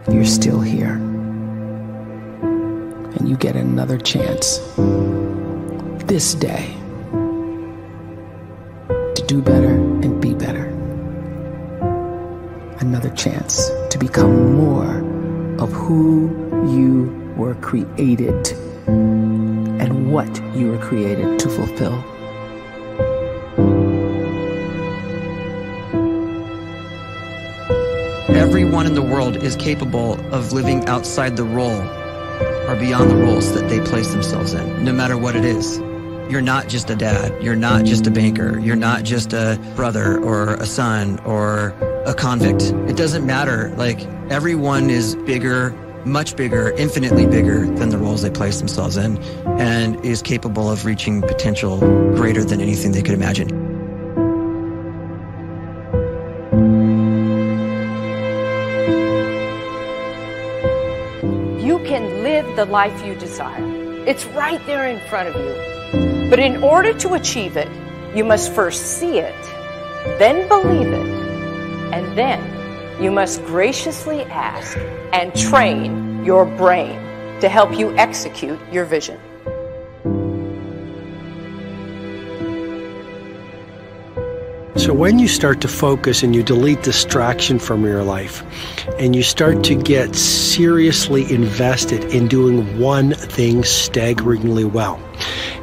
you're still here. And you get another chance this day to do better and be better. Another chance to become more of who you were created and what you were created to fulfill. Everyone in the world is capable of living outside the role or beyond the roles that they place themselves in, no matter what it is. You're not just a dad. You're not just a banker. You're not just a brother or a son or a convict. It doesn't matter. Like, everyone is bigger, much bigger, infinitely bigger than the roles they place themselves in, and is capable of reaching potential greater than anything they could imagine. You can live the life you desire. It's right there in front of you. But in order to achieve it, you must first see it, then believe it, and then you must graciously ask and train your brain to help you execute your vision. So when you start to focus and you delete distraction from your life, and you start to get seriously invested in doing one thing staggeringly well,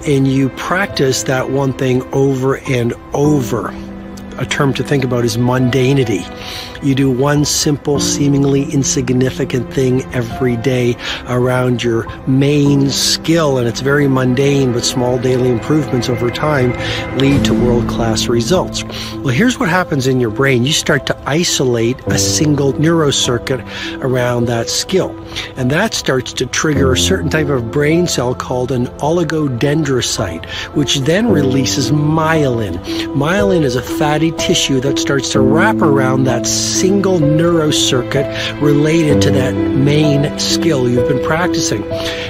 and you practice that one thing over and over, a term to think about is mundanity. You do one simple, seemingly insignificant thing every day around your main skill, and it's very mundane, but small daily improvements over time lead to world-class results. Well, here's what happens in your brain. You start to isolate a single neurocircuit around that skill, and that starts to trigger a certain type of brain cell called an oligodendrocyte, which then releases myelin. Myelin is a fatty tissue that starts to wrap around that single neurocircuit related to that main skill you've been practicing.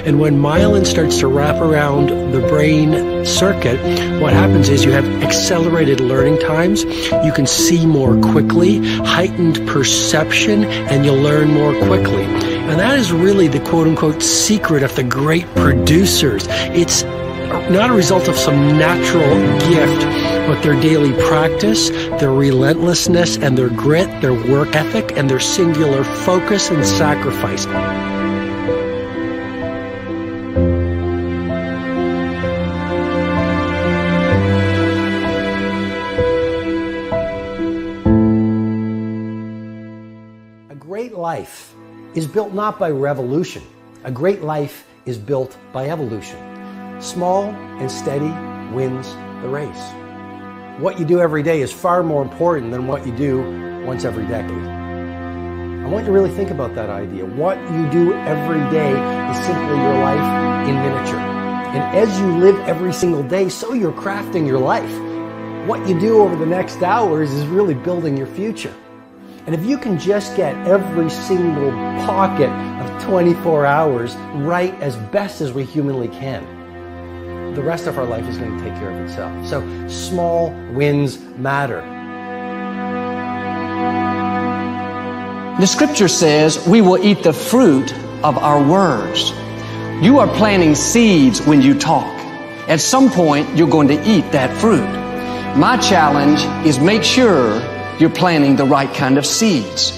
And when myelin starts to wrap around the brain circuit, what happens is you have accelerated learning times, you can see more quickly, heightened perception, and you'll learn more quickly. And that is really the quote-unquote secret of the great producers. It's not a result of some natural gift, but their daily practice, their relentlessness and their grit, their work ethic, and their singular focus and sacrifice. A great life is built not by revolution. A great life is built by evolution. Small and steady wins the race. What you do every day is far more important than what you do once every decade. I want you to really think about that idea. What you do every day is simply your life in miniature. And as you live every single day, so you're crafting your life. What you do over the next hours is really building your future. And if you can just get every single pocket of 24 hours right as best as we humanly can, the rest of our life is going to take care of itself. So small wins matter. The scripture says we will eat the fruit of our words. You are planting seeds when you talk. At some point, you're going to eat that fruit. My challenge is make sure you're planting the right kind of seeds.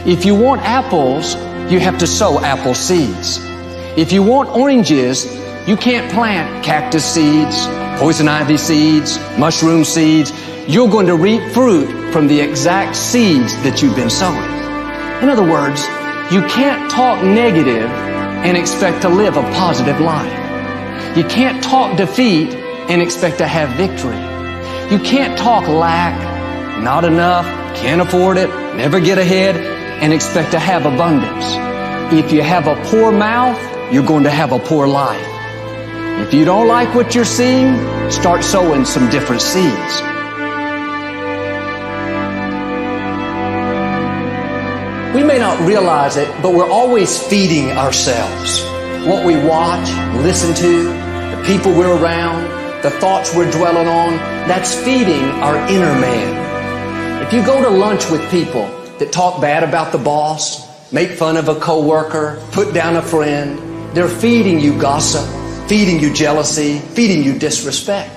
If you want apples, you have to sow apple seeds. If you want oranges, you can't plant cactus seeds, poison ivy seeds, mushroom seeds. You're going to reap fruit from the exact seeds that you've been sowing. In other words, you can't talk negative and expect to live a positive life. You can't talk defeat and expect to have victory. You can't talk lack, not enough, can't afford it, never get ahead, and expect to have abundance. If you have a poor mouth, you're going to have a poor life. If you don't like what you're seeing, start sowing some different seeds. We may not realize it, but we're always feeding ourselves. What we watch, listen to, the people we're around, the thoughts we're dwelling on, that's feeding our inner man. If you go to lunch with people that talk bad about the boss, make fun of a coworker, put down a friend. They're feeding you gossip, feeding you jealousy, feeding you disrespect.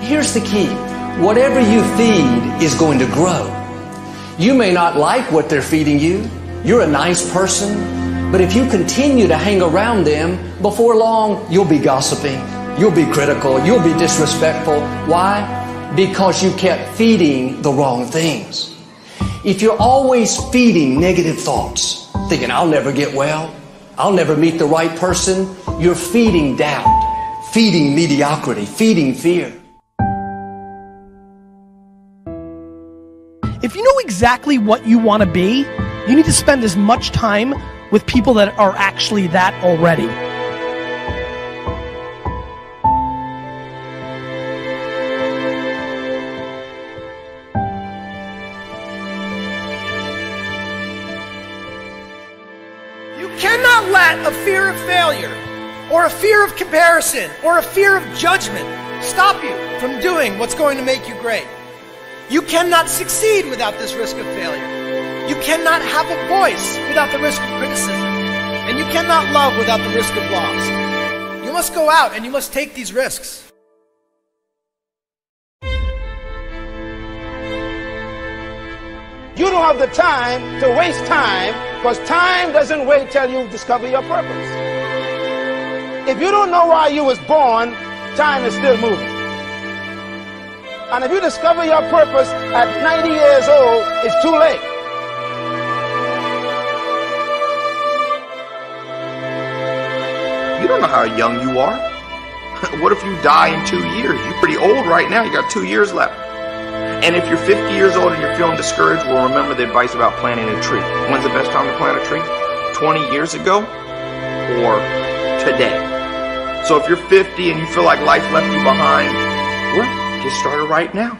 Here's the key. Whatever you feed is going to grow. You may not like what they're feeding you. You're a nice person. But if you continue to hang around them, before long, you'll be gossiping. You'll be critical. You'll be disrespectful. Why? Because you kept feeding the wrong things. If you're always feeding negative thoughts, thinking, I'll never get well, I'll never meet the right person, you're feeding doubt, feeding mediocrity, feeding fear. If you know exactly what you want to be, you need to spend as much time with people that are actually that already. You cannot let a fear of failure, or a fear of comparison, or a fear of judgment stop you from doing what's going to make you great. You cannot succeed without this risk of failure. You cannot have a voice without the risk of criticism. And you cannot love without the risk of loss. You must go out and you must take these risks. You don't have the time to waste time, because time doesn't wait till you discover your purpose. If you don't know why you was born, time is still moving. And if you discover your purpose at 90 years old, it's too late. You don't know how young you are. What if you die in 2 years? You're pretty old right now. You got 2 years left. And if you're 50 years old and you're feeling discouraged, well, remember the advice about planting a tree. When's the best time to plant a tree? 20 years ago or today? So if you're 50 and you feel like life left you behind, well, get started right now.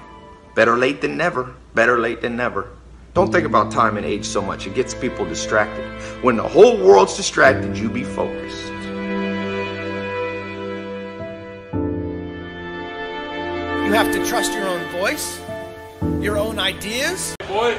Better late than never. Better late than never. Don't think about time and age so much. It gets people distracted. When the whole world's distracted, you be focused. You have to trust your own voice, your own ideas. Boy.